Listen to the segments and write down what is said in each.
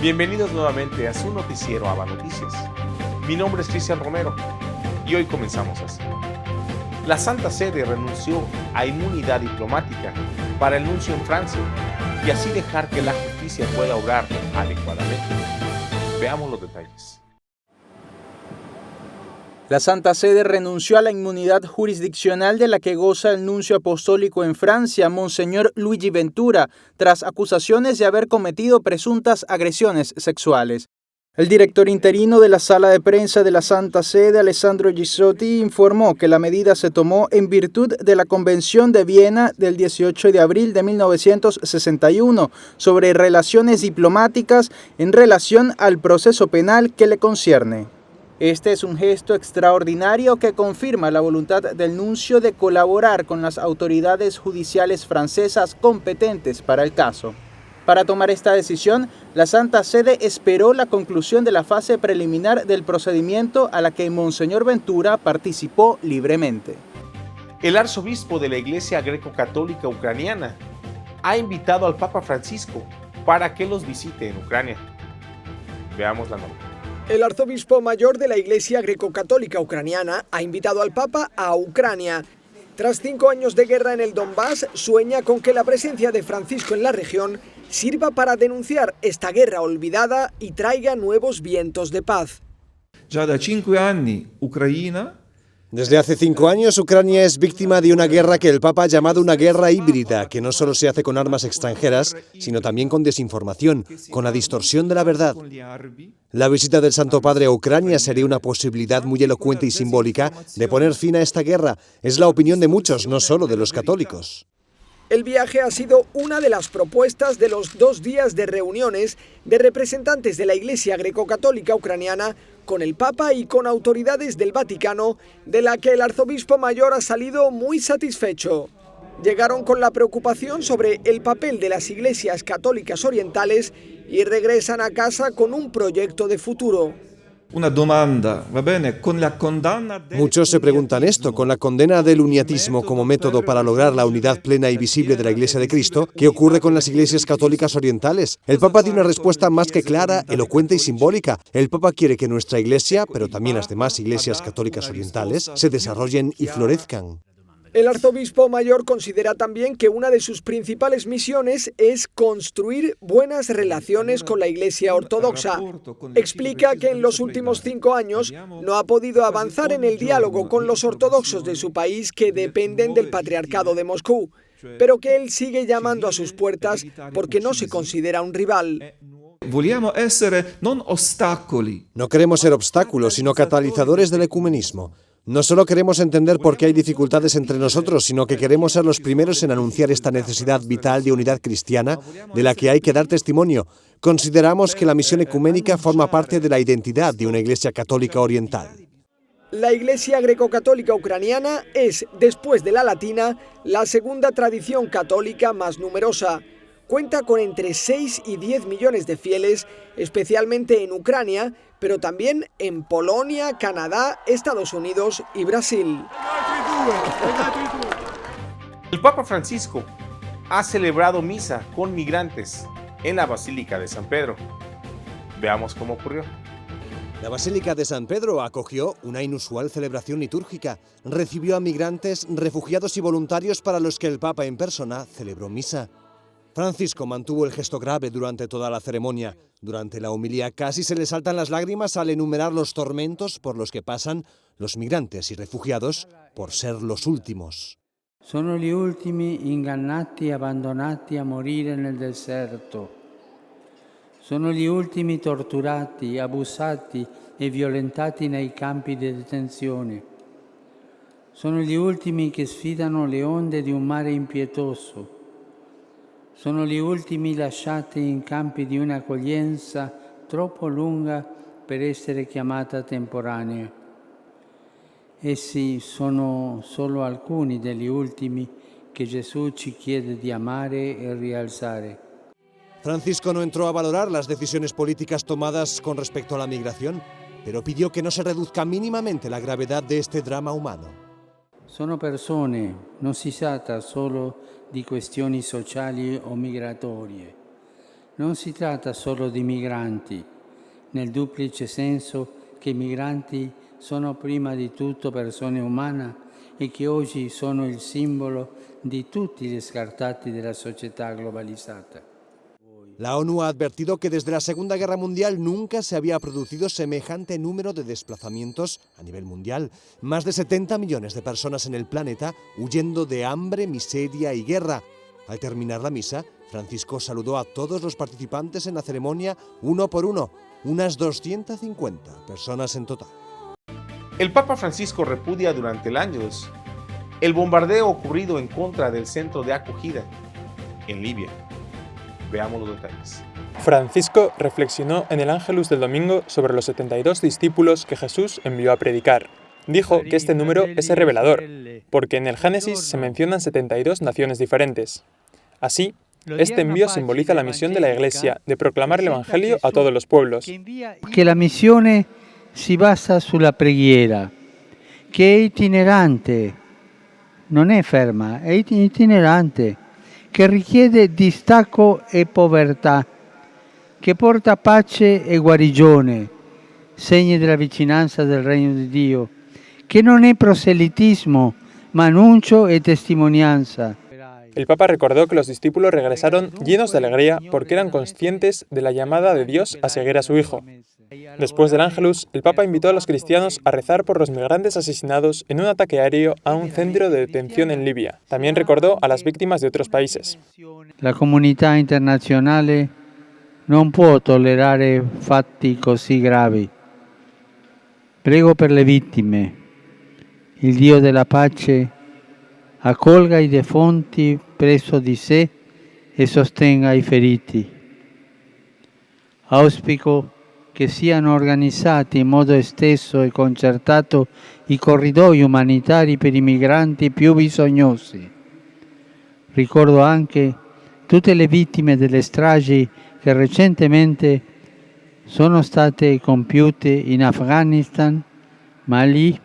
Bienvenidos nuevamente a su noticiero ABA Noticias. Mi nombre es Cristian Romero y hoy comenzamos así. La Santa Sede renunció a inmunidad diplomática para el nuncio en Francia y así dejar que la justicia pueda obrar adecuadamente. Veamos los detalles. La Santa Sede renunció a la inmunidad jurisdiccional de la que goza el nuncio apostólico en Francia, Monseñor Luigi Ventura, tras acusaciones de haber cometido presuntas agresiones sexuales. El director interino de la Sala de Prensa de la Santa Sede, Alessandro Gisotti, informó que la medida se tomó en virtud de la Convención de Viena del 18 de abril de 1961 sobre relaciones diplomáticas en relación al proceso penal que le concierne. Este es un gesto extraordinario que confirma la voluntad del nuncio de colaborar con las autoridades judiciales francesas competentes para el caso. Para tomar esta decisión, la Santa Sede esperó la conclusión de la fase preliminar del procedimiento a la que Monseñor Ventura participó libremente. El arzobispo de la Iglesia Greco-Católica Ucraniana ha invitado al Papa Francisco para que los visite en Ucrania. Veamos la nota. El arzobispo mayor de la Iglesia Greco-Católica Ucraniana ha invitado al Papa a Ucrania. Tras 5 años de guerra en el Donbass, sueña con que la presencia de Francisco en la región sirva para denunciar esta guerra olvidada y traiga nuevos vientos de paz. Desde hace 5 años, Ucrania es víctima de una guerra que el Papa ha llamado una guerra híbrida, que no solo se hace con armas extranjeras, sino también con desinformación, con la distorsión de la verdad. La visita del Santo Padre a Ucrania sería una posibilidad muy elocuente y simbólica de poner fin a esta guerra. Es la opinión de muchos, no solo de los católicos. El viaje ha sido una de las propuestas de los 2 días de reuniones de representantes de la Iglesia Greco-Católica Ucraniana con el Papa y con autoridades del Vaticano, de la que el arzobispo mayor ha salido muy satisfecho. Llegaron con la preocupación sobre el papel de las iglesias católicas orientales y regresan a casa con un proyecto de futuro. Muchos se preguntan esto, con la condena del uniatismo como método para lograr la unidad plena y visible de la Iglesia de Cristo, ¿qué ocurre con las iglesias católicas orientales? El Papa dio una respuesta más que clara, elocuente y simbólica. El Papa quiere que nuestra Iglesia, pero también las demás iglesias católicas orientales, se desarrollen y florezcan. El arzobispo mayor considera también que una de sus principales misiones es construir buenas relaciones con la Iglesia ortodoxa. Explica que en los últimos 5 años no ha podido avanzar en el diálogo con los ortodoxos de su país que dependen del Patriarcado de Moscú, pero que él sigue llamando a sus puertas porque no se considera un rival. No queremos ser obstáculos, sino catalizadores del ecumenismo. No solo queremos entender por qué hay dificultades entre nosotros, sino que queremos ser los primeros en anunciar esta necesidad vital de unidad cristiana de la que hay que dar testimonio. Consideramos que la misión ecuménica forma parte de la identidad de una Iglesia católica oriental. La Iglesia Greco-Católica Ucraniana es, después de la latina, la segunda tradición católica más numerosa. Cuenta con entre 6 y 10 millones de fieles, especialmente en Ucrania, pero también en Polonia, Canadá, Estados Unidos y Brasil. El Papa Francisco ha celebrado misa con migrantes en la Basílica de San Pedro. Veamos cómo ocurrió. La Basílica de San Pedro acogió una inusual celebración litúrgica. Recibió a migrantes, refugiados y voluntarios para los que el Papa en persona celebró misa. Francisco mantuvo el gesto grave durante toda la ceremonia. Durante la homilía casi se le saltan las lágrimas al enumerar los tormentos por los que pasan los migrantes y refugiados por ser los últimos. Sono gli ultimi ingannati e abbandonati a morire nel deserto. Sono gli ultimi torturati, abusati e violentati nei campi di detenzione. Sono gli ultimi che sfidano le onde di un mare impietoso. Sono gli ultimi lasciati in campi di un'accoglienza troppo lunga per essere chiamata temporanea. Essi sono solo alcuni degli ultimi che Gesù ci chiede di amare e rialzare. Francisco no entró a valorar las decisiones políticas tomadas con respecto a la migración, pero pidió que no se reduzca mínimamente la gravedad de este drama humano. Sono persone, non si tratta solo di questioni sociali o migratorie. non si tratta solo di migranti, nel duplice senso che i migranti sono prima di tutto persone umane e che oggi sono il simbolo di tutti gli scartati della società globalizzata. La ONU ha advertido que desde la Segunda Guerra Mundial nunca se había producido semejante número de desplazamientos a nivel mundial. Más de 70 millones de personas en el planeta huyendo de hambre, miseria y guerra. Al terminar la misa, Francisco saludó a todos los participantes en la ceremonia uno por uno, unas 250 personas en total. El Papa Francisco repudia durante el Ángelus el bombardeo ocurrido en contra del centro de acogida en Libia. Veamos los detalles. Francisco reflexionó en el Ángelus del domingo sobre los 72 discípulos que Jesús envió a predicar. Dijo que este número es revelador, porque en el Génesis se mencionan 72 naciones diferentes. Así, este envío simboliza la misión de la Iglesia de proclamar el Evangelio a todos los pueblos. Che la missione si basa sulla preghiera, che è itinerante, non è ferma, è itinerante, che richiede distacco e povertà, che porta pace e guarigione, segni della vicinanza del Regno di Dio, che non è proselitismo, ma annuncio e testimonianza. El Papa recordó que los discípulos regresaron llenos de alegría porque eran conscientes de la llamada de Dios a seguir a su Hijo. Después del Ángelus, el Papa invitó a los cristianos a rezar por los migrantes asesinados en un ataque aéreo a un centro de detención en Libia. También recordó a las víctimas de otros países. La comunità internazionale non può tollerare fatti così gravi. Prego per le vittime. Il Dio della pace accolga i defunti presso di sé e sostenga i feriti. Auspico che siano organizzati in modo esteso e concertato i corridoi umanitari per i migranti più bisognosi. Ricordo anche tutte le vittime delle stragi che recentemente sono state compiute in Afghanistan, Mali,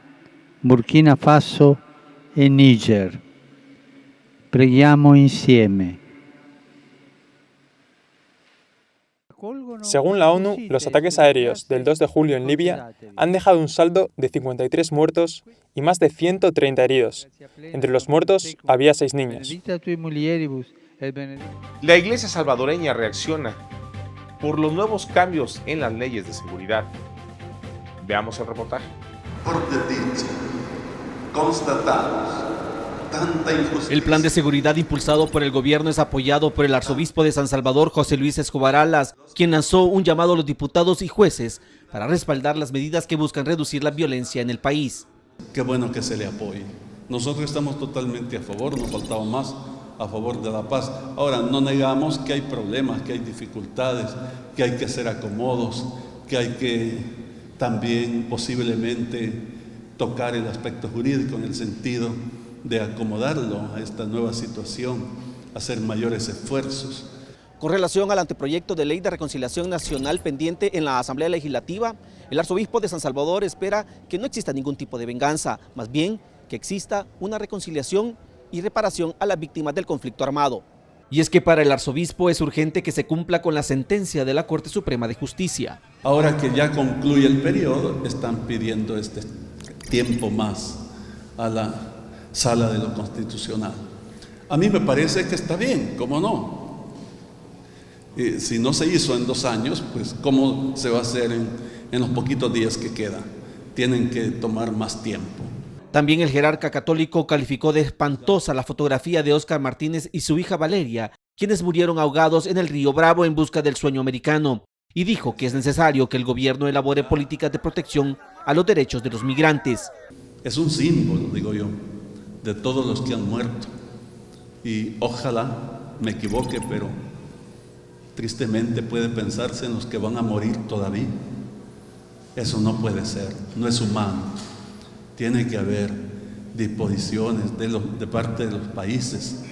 Burkina Faso e Niger. Preghiamo insieme. Según la ONU, los ataques aéreos del 2 de julio en Libia han dejado un saldo de 53 muertos y más de 130 heridos. Entre los muertos había 6 niños. La Iglesia salvadoreña reacciona por los nuevos cambios en las leyes de seguridad. Veamos el reportaje. Por desdicha, constatamos tanta injusticia. El plan de seguridad impulsado por el gobierno es apoyado por el arzobispo de San Salvador, José Luis Escobar Alas, quien lanzó un llamado a los diputados y jueces para respaldar las medidas que buscan reducir la violencia en el país. Qué bueno que se le apoye. Nosotros estamos totalmente a favor, nos faltaba más, a favor de la paz. Ahora, no negamos que hay problemas, que hay dificultades, que hay que hacer acomodos, que hay que también posiblemente tocar el aspecto jurídico en el sentido de acomodarlo a esta nueva situación, hacer mayores esfuerzos. Con relación al anteproyecto de ley de reconciliación nacional pendiente en la Asamblea Legislativa, el arzobispo de San Salvador espera que no exista ningún tipo de venganza, más bien que exista una reconciliación y reparación a las víctimas del conflicto armado. Y es que para el arzobispo es urgente que se cumpla con la sentencia de la Corte Suprema de Justicia. Ahora que ya concluye el periodo, están pidiendo este tiempo más a la Sala de lo Constitucional. A mí me parece que está bien, ¿cómo no? Si no se hizo en 2 años, pues ¿cómo se va a hacer en los poquitos días que quedan? Tienen que tomar más tiempo. También el jerarca católico calificó de espantosa la fotografía de Óscar Martínez y su hija Valeria, quienes murieron ahogados en el río Bravo en busca del sueño americano, y dijo que es necesario que el gobierno elabore políticas de protección a los derechos de los migrantes. Es un símbolo, digo yo, de todos los que han muerto. Y ojalá me equivoque, pero tristemente puede pensarse en los que van a morir todavía. Eso no puede ser, no es humano. Tiene que haber disposiciones de parte de los países,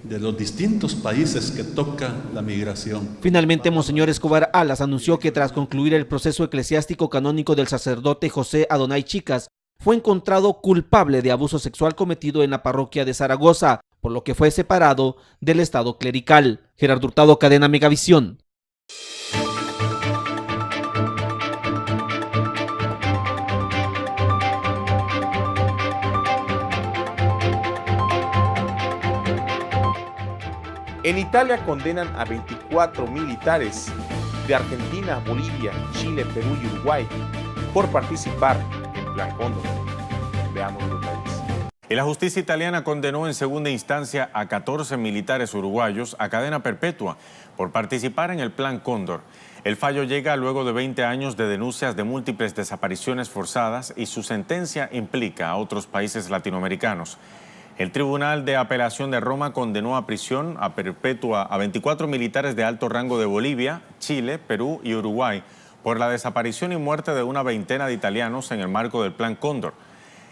de los distintos países que toca la migración. Finalmente, Monseñor Escobar Alas anunció que tras concluir el proceso eclesiástico canónico del sacerdote José Adonai Chicas, fue encontrado culpable de abuso sexual cometido en la parroquia de Zaragoza, por lo que fue separado del estado clerical. Gerardo Hurtado, Cadena Megavisión. En Italia condenan a 24 militares de Argentina, Bolivia, Chile, Perú y Uruguay por participar en Plan Cóndor. Veamos los detalles. Y la justicia italiana condenó en segunda instancia a 14 militares uruguayos a cadena perpetua por participar en el Plan Cóndor. El fallo llega luego de 20 años de denuncias de múltiples desapariciones forzadas y su sentencia implica a otros países latinoamericanos. El Tribunal de Apelación de Roma condenó a prisión a perpetua a 24 militares de alto rango de Bolivia, Chile, Perú y Uruguay por la desaparición y muerte de una veintena de italianos en el marco del Plan Cóndor.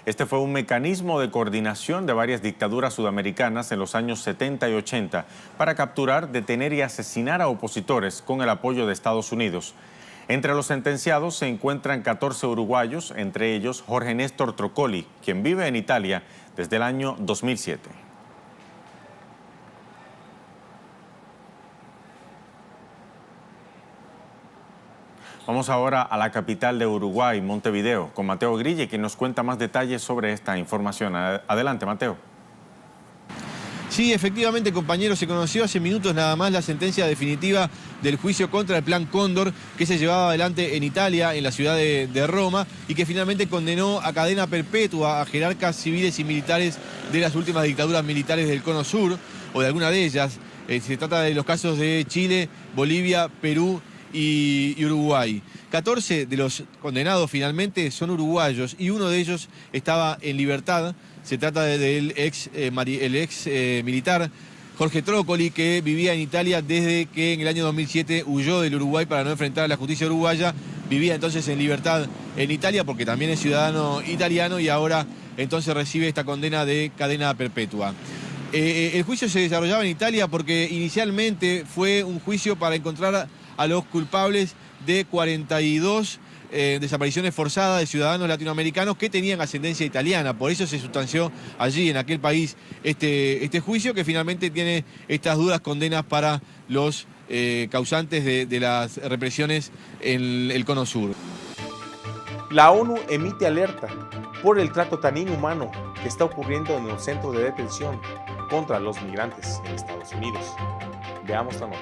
Este fue un mecanismo de coordinación de varias dictaduras sudamericanas en los años 70 y 80 para capturar, detener y asesinar a opositores con el apoyo de Estados Unidos. Entre los sentenciados se encuentran 14 uruguayos, entre ellos Jorge Néstor Trocoli, quien vive en Italia desde el año 2007. Vamos ahora a la capital de Uruguay, Montevideo, con Mateo Grille, quien nos cuenta más detalles sobre esta información. Adelante, Mateo. Sí, efectivamente, compañeros, se conoció hace minutos nada más la sentencia definitiva del juicio contra el Plan Cóndor que se llevaba adelante en Italia, en la ciudad de Roma, y que finalmente condenó a cadena perpetua a jerarcas civiles y militares de las últimas dictaduras militares del Cono Sur, o de alguna de ellas. Se trata de los casos de Chile, Bolivia, Perú y Uruguay. 14 de los condenados finalmente son uruguayos y uno de ellos estaba en libertad. Se trata del ex militar Jorge Trocoli, que vivía en Italia desde que en el año 2007 huyó del Uruguay para no enfrentar a la justicia uruguaya. Vivía entonces en libertad en Italia porque también es ciudadano italiano y ahora entonces recibe esta condena de cadena perpetua. El juicio se desarrollaba en Italia porque inicialmente fue un juicio para encontrar a los culpables de 42 desapariciones forzadas de ciudadanos latinoamericanos que tenían ascendencia italiana. Por eso se sustanció allí, en aquel país, este juicio que finalmente tiene estas duras condenas para los causantes de las represiones en el Cono Sur. La ONU emite alerta por el trato tan inhumano que está ocurriendo en los centros de detención contra los migrantes en Estados Unidos. Veamos la nota.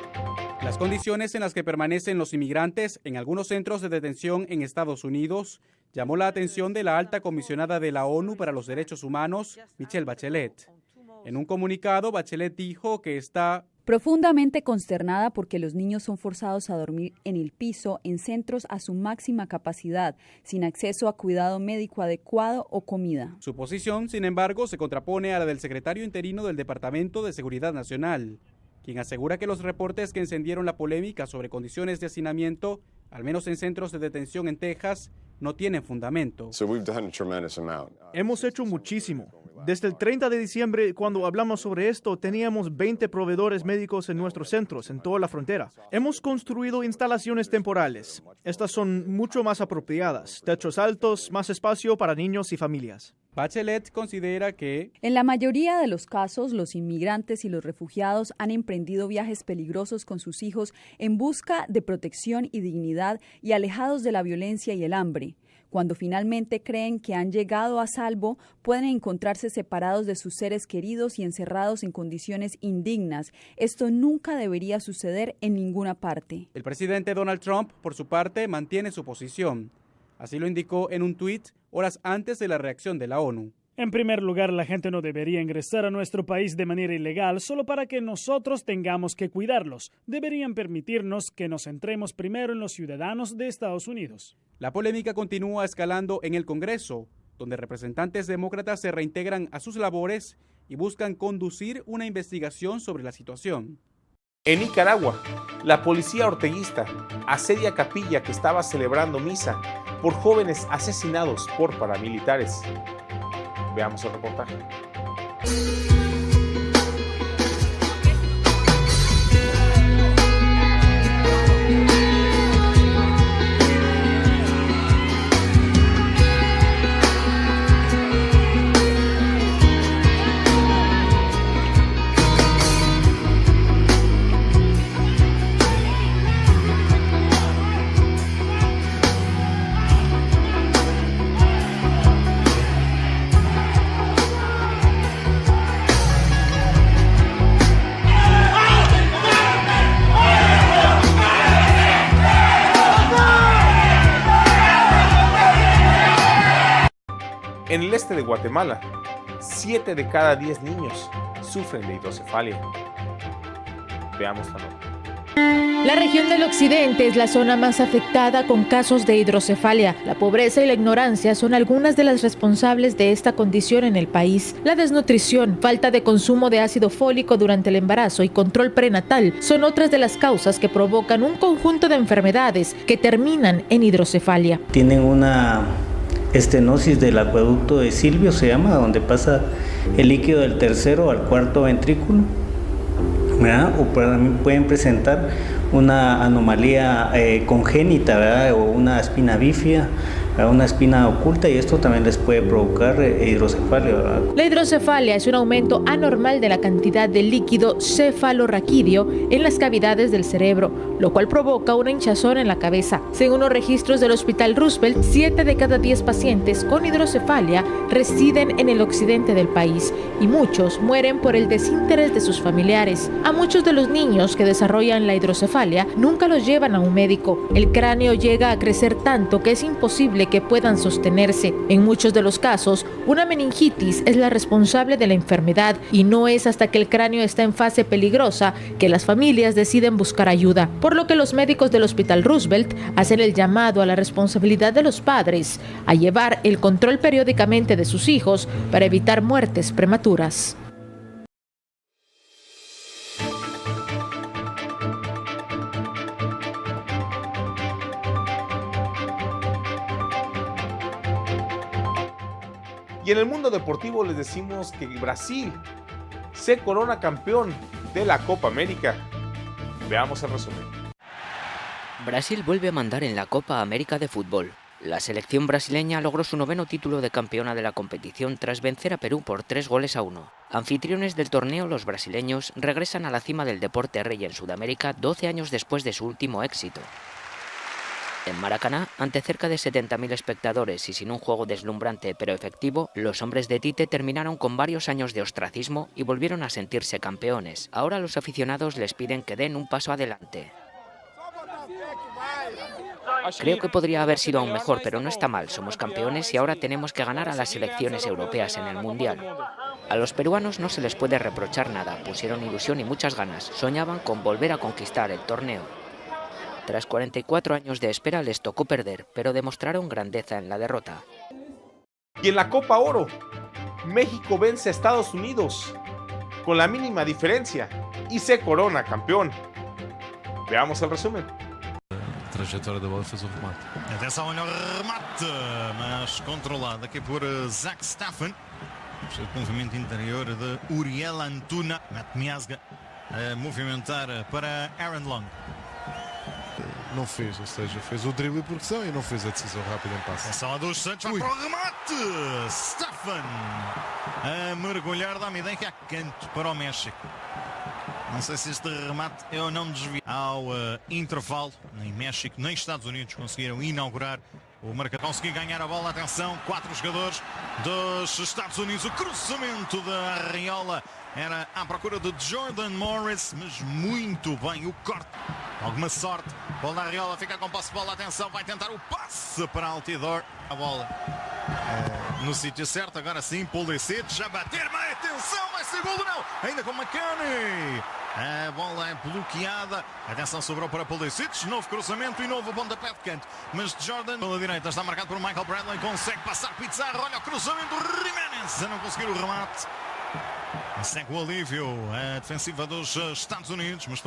Las condiciones en las que permanecen los inmigrantes en algunos centros de detención en Estados Unidos llamó la atención de la alta comisionada de la ONU para los Derechos Humanos, Michelle Bachelet. En un comunicado, Bachelet dijo que está profundamente consternada porque los niños son forzados a dormir en el piso en centros a su máxima capacidad, sin acceso a cuidado médico adecuado o comida. Su posición, sin embargo, se contrapone a la del secretario interino del Departamento de Seguridad Nacional, quien asegura que los reportes que encendieron la polémica sobre condiciones de hacinamiento, al menos en centros de detención en Texas, no tienen fundamento. Hemos hecho muchísimo. Desde el 30 de diciembre, cuando hablamos sobre esto, teníamos 20 proveedores médicos en nuestros centros, en toda la frontera. Hemos construido instalaciones temporales. Estas son mucho más apropiadas, techos altos, más espacio para niños y familias. Bachelet considera que en la mayoría de los casos, los inmigrantes y los refugiados han emprendido viajes peligrosos con sus hijos en busca de protección y dignidad y alejados de la violencia y el hambre. Cuando finalmente creen que han llegado a salvo, pueden encontrarse separados de sus seres queridos y encerrados en condiciones indignas. Esto nunca debería suceder en ninguna parte. El presidente Donald Trump, por su parte, mantiene su posición. Así lo indicó en un tuit horas antes de la reacción de la ONU. En primer lugar, la gente no debería ingresar a nuestro país de manera ilegal solo para que nosotros tengamos que cuidarlos. Deberían permitirnos que nos centremos primero en los ciudadanos de Estados Unidos. La polémica continúa escalando en el Congreso, donde representantes demócratas se reintegran a sus labores y buscan conducir una investigación sobre la situación. En Nicaragua, la policía orteguista asedia capilla que estaba celebrando misa por jóvenes asesinados por paramilitares. Veamos el reportaje. En el este de Guatemala, 7 de cada 10 niños sufren de hidrocefalia. Veamos la nota. La región del occidente es la zona más afectada con casos de hidrocefalia. La pobreza y la ignorancia son algunas de las responsables de esta condición en el país. La desnutrición, falta de consumo de ácido fólico durante el embarazo y control prenatal son otras de las causas que provocan un conjunto de enfermedades que terminan en hidrocefalia. Tienen una estenosis del acueducto de Silvio, se llama, donde pasa el líquido del tercero al cuarto ventrículo, ¿verdad? O pueden presentar una anomalía congénita, ¿verdad? O una espina bífida, una espina oculta, y esto también les puede provocar hidrocefalia, ¿verdad? La hidrocefalia es un aumento anormal de la cantidad de líquido cefalorraquídeo en las cavidades del cerebro, lo cual provoca una hinchazón en la cabeza. Según los registros del Hospital Roosevelt, 7 de cada 10 pacientes con hidrocefalia residen en el occidente del país y muchos mueren por el desinterés de sus familiares. A muchos de los niños que desarrollan la hidrocefalia nunca los llevan a un médico. El cráneo llega a crecer tanto que es imposible que puedan sostenerse. En muchos de los casos, una meningitis es la responsable de la enfermedad y no es hasta que el cráneo está en fase peligrosa que las familias deciden buscar ayuda, por lo que los médicos del Hospital Roosevelt hacen el llamado a la responsabilidad de los padres a llevar el control periódicamente de sus hijos para evitar muertes prematuras. Y en el mundo deportivo les decimos que Brasil se corona campeón de la Copa América. Veamos el resumen. Brasil vuelve a mandar en la Copa América de fútbol. La selección brasileña logró su 9º título de campeona de la competición tras vencer a Perú por 3-1. Anfitriones del torneo, los brasileños regresan a la cima del deporte rey en Sudamérica 12 años después de su último éxito. En Maracaná, ante cerca de 70.000 espectadores y sin un juego deslumbrante pero efectivo, los hombres de Tite terminaron con varios años de ostracismo y volvieron a sentirse campeones. Ahora los aficionados les piden que den un paso adelante. Creo que podría haber sido aún mejor, pero no está mal. Somos campeones y ahora tenemos que ganar a las selecciones europeas en el Mundial. A los peruanos no se les puede reprochar nada. Pusieron ilusión y muchas ganas. Soñaban con volver a conquistar el torneo. Tras 44 años de espera les tocó perder, pero demostraron grandeza en la derrota. Y en la Copa Oro, México vence a Estados Unidos con la mínima diferencia y se corona campeón. Veamos el resumen. Trajetória da bola fez o remate. Atenção ao remate, mas controlado aqui por Zach Steffen. O movimento interior de Uriel Antuna. Matt Miazga a movimentar para Aaron Long. Não fez, ou seja, fez o drible por pressão e não fez a decisão rápida em passe. Atenção a dos Santos, vai para o remate. Steffen a mergulhar, dá-me ideia que há canto para o México. Não sei se este remate é ou não desvio. Ao intervalo, nem México nem Estados Unidos conseguiram inaugurar o marcador. Conseguiu ganhar a bola, atenção, 4 jogadores dos Estados Unidos. O cruzamento da Arriola era à procura de Jordan Morris, mas muito bem o corte. Alguma sorte, bola da Arriola, fica com posse de bola, atenção, vai tentar o passe para Altidor. A bola no sítio certo, agora sim, Pulisic, já bater, mas atenção, vai ser golo não, ainda com McKennie. A bola é bloqueada, atenção, sobrou para Pulisic, novo cruzamento e novo pontapé de canto, mas Jordan pela direita, está marcado por Michael Bradley, consegue passar Pizarro, olha o cruzamento, Jiménez a não conseguir o remate. Segue o alívio, a defensiva dos Estados Unidos, mas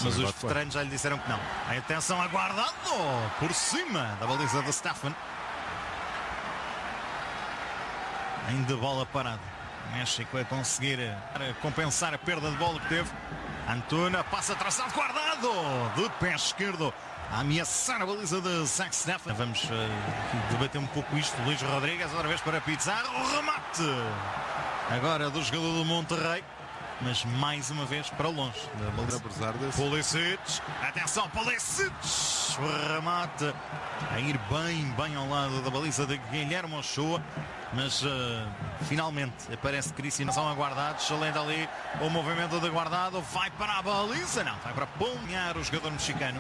os veteranos já lhe disseram que não. A atenção, aguardado por cima da baliza de Steffen. Ainda bola parada. México a conseguir compensar a perda de bola que teve. Antuna passa atrasado, guardado de pé esquerdo a ameaçar a baliza de Zach Steffen. Vamos debater um pouco isto. Luís Rodrigues, outra vez para Pizarro, o remate agora do jogador do Monterrey, mas mais uma vez para longe da baliza. Pulisic, atenção, Pulisic, o remate a ir bem ao lado da baliza de Guilherme Ochoa, mas finalmente aparece Cristiano, são aguardados, excelente ali o movimento de guardado, vai para a baliza, não, vai para ponhar o jogador mexicano.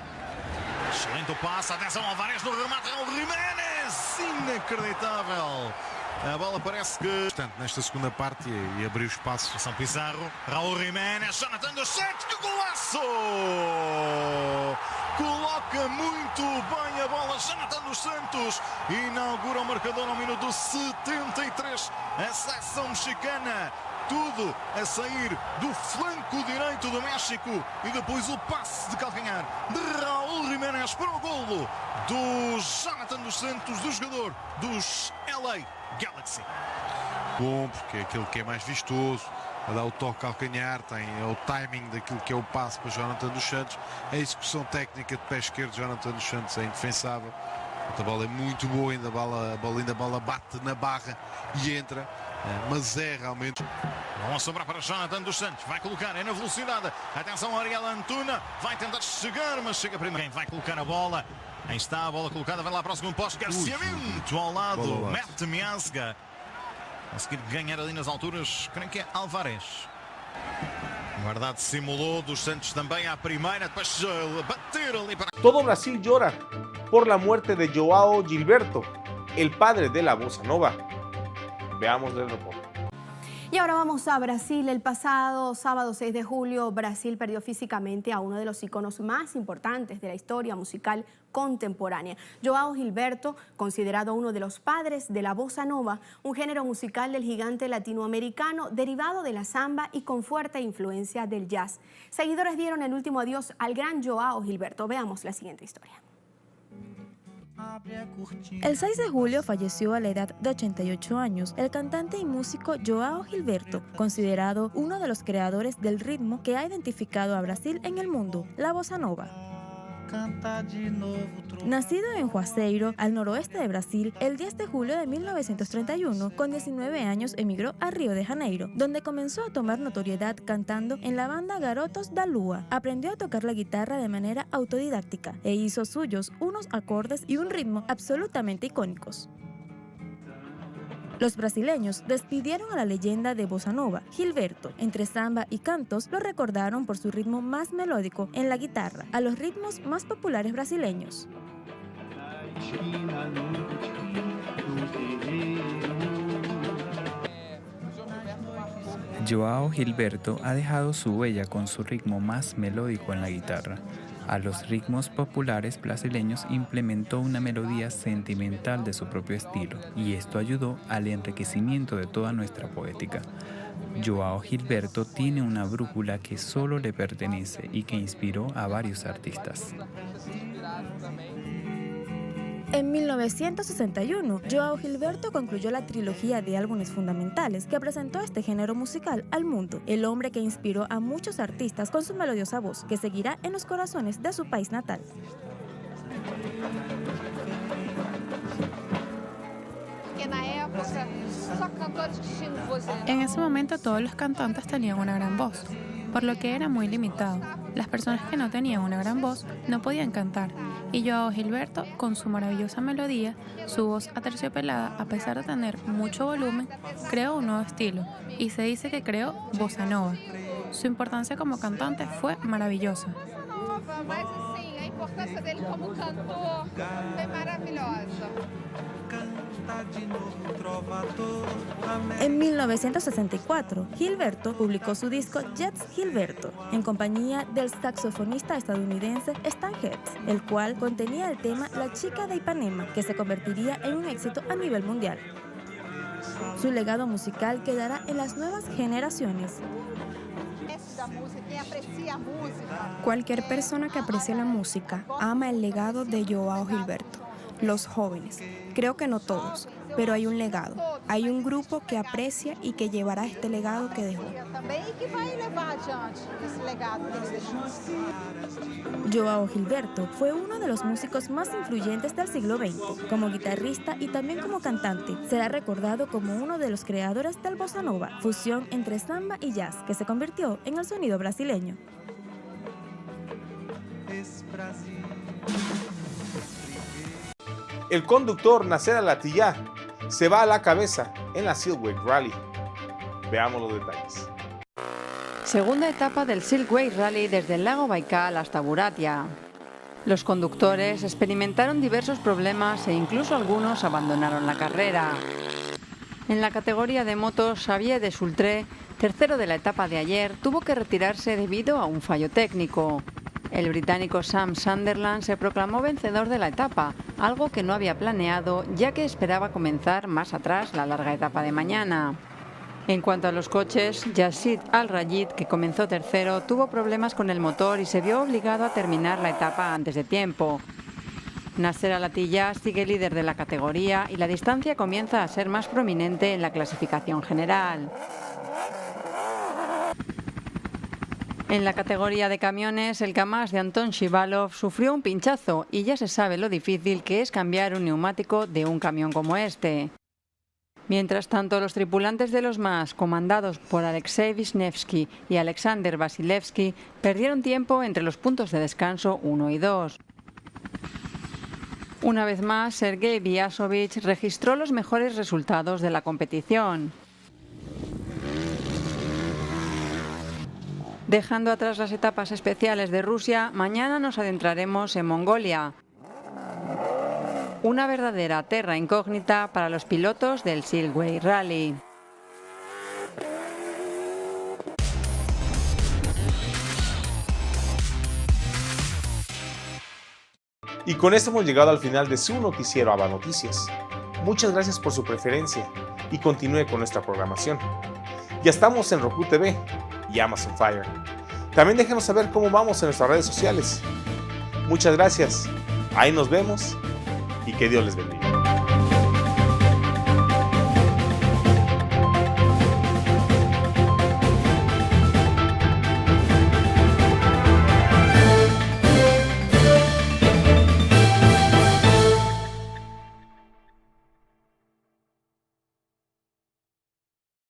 Excelente o passe, atenção, Alvarez no remate, Raul Jiménez, inacreditável. A bola parece que... Portanto, nesta segunda parte e abriu espaço. São Pizarro, Raul Jiménez, Jonathan dos Santos, que golaço! Coloca muito bem a bola Jonathan dos Santos. Inaugura o marcador ao minuto 73. A seleção mexicana. Tudo a sair do flanco direito do México. E depois o passe de calcanhar de Raul Jiménez para o golo do Jonathan dos Santos, do jogador dos LA Galaxy. Bom, porque é aquilo que é mais vistoso. A dar o toque calcanhar, tem o timing daquilo que é o passe para Jonathan dos Santos. A execução técnica de pé esquerdo de Jonathan dos Santos é indefensável. A bola é muito boa, ainda a bola bate na barra e entra. Mas é realmente... Vão sobrar para Jonathan dos Santos, vai colocar, é na velocidade. Atenção, Ariel Antuna, vai tentar chegar, mas chega primeiro. Quem vai colocar a bola? Aí está a bola colocada, vai lá para o segundo posto. Garciamento ao lado, Matt Miasga. Conseguir ganhar ali nas alturas, creio que é Alvarez. Guardado simulou, dos Santos também à primeira, depois bater ali para... Todo Brasil llora por la muerte de Joao Gilberto, el padre de la bossa nova. Veamos el reporte. Y ahora vamos a Brasil. El pasado sábado 6 de julio, Brasil perdió físicamente a uno de los íconos más importantes de la historia musical contemporánea. Joao Gilberto, considerado uno de los padres de la bossa nova, un género musical del gigante latinoamericano derivado de la samba y con fuerte influencia del jazz. Seguidores dieron el último adiós al gran Joao Gilberto. Veamos la siguiente historia. El 6 de julio falleció a la edad de 88 años el cantante y músico Joao Gilberto, considerado uno de los creadores del ritmo que ha identificado a Brasil en el mundo, la bossa nova. Nacido en Juazeiro, al noroeste de Brasil, el 10 de julio de 1931, con 19 años emigró a Río de Janeiro, donde comenzó a tomar notoriedad cantando en la banda Garotos da Lua. Aprendió a tocar la guitarra de manera autodidáctica e hizo suyos unos acordes y un ritmo absolutamente icónicos. Los brasileños despidieron a la leyenda de bossa nova, Gilberto. Entre samba y cantos lo recordaron por su ritmo más melódico en la guitarra, a los ritmos más populares brasileños. Joao Gilberto ha dejado su huella con su ritmo más melódico en la guitarra. A los ritmos populares brasileños implementó una melodía sentimental de su propio estilo, y esto ayudó al enriquecimiento de toda nuestra poética. Joao Gilberto tiene una brújula que solo le pertenece y que inspiró a varios artistas. En 1961, Joao Gilberto concluyó la trilogía de álbumes fundamentales que presentó este género musical al mundo. El hombre que inspiró a muchos artistas con su melodiosa voz, que seguirá en los corazones de su país natal. En ese momento todos los cantantes tenían una gran voz, por lo que era muy limitado. Las personas que no tenían una gran voz no podían cantar, y Joao Gilberto, con su maravillosa melodía, su voz aterciopelada, a pesar de tener mucho volumen, creó un nuevo estilo, y se dice que creó bossa nova. Su importancia como cantante fue maravillosa. En 1964, Gilberto publicó su disco Jets Gilberto, en compañía del saxofonista estadounidense Stan Getz, el cual contenía el tema La chica de Ipanema, que se convertiría en un éxito a nivel mundial. Su legado musical quedará en las nuevas generaciones. Cualquier persona que aprecie la música ama el legado de Joao Gilberto. Los jóvenes, creo que no todos, pero hay un legado, hay un grupo que aprecia y que llevará este legado que dejó. Joao Gilberto fue uno de los músicos más influyentes del siglo XX. Como guitarrista y también como cantante, será recordado como uno de los creadores del bossa nova, fusión entre samba y jazz, que se convirtió en el sonido brasileño. El conductor Nasser Al-Attiyah se va a la cabeza en la Silkway Rally. Veamos los detalles. Segunda etapa del Silkway Rally desde el lago Baikal hasta Buratia. Los conductores experimentaron diversos problemas e incluso algunos abandonaron la carrera. En la categoría de motos, Xavier Desultré, tercero de la etapa de ayer, tuvo que retirarse debido a un fallo técnico. El británico Sam Sunderland se proclamó vencedor de la etapa, algo que no había planeado ya que esperaba comenzar más atrás la larga etapa de mañana. En cuanto a los coches, Yassid Al-Rayid, que comenzó tercero, tuvo problemas con el motor y se vio obligado a terminar la etapa antes de tiempo. Nasser Al-Attiyah sigue líder de la categoría y la distancia comienza a ser más prominente en la clasificación general. En la categoría de camiones, el Kamaz de Anton Shivalov sufrió un pinchazo y ya se sabe lo difícil que es cambiar un neumático de un camión como este. Mientras tanto, los tripulantes de los MAS, comandados por Alexei Vishnevsky y Alexander Vasilevsky, perdieron tiempo entre los puntos de descanso 1 y 2. Una vez más, Sergei Vyazovich registró los mejores resultados de la competición. Dejando atrás las etapas especiales de Rusia, mañana nos adentraremos en Mongolia. Una verdadera terra incógnita para los pilotos del Silkway Rally. Y con esto hemos llegado al final de su noticiero ABA Noticias. Muchas gracias por su preferencia y continúe con nuestra programación. Ya estamos en Roku TV y Amazon Fire. También déjenos saber cómo vamos en nuestras redes sociales. Muchas gracias. Ahí nos vemos y que Dios les bendiga.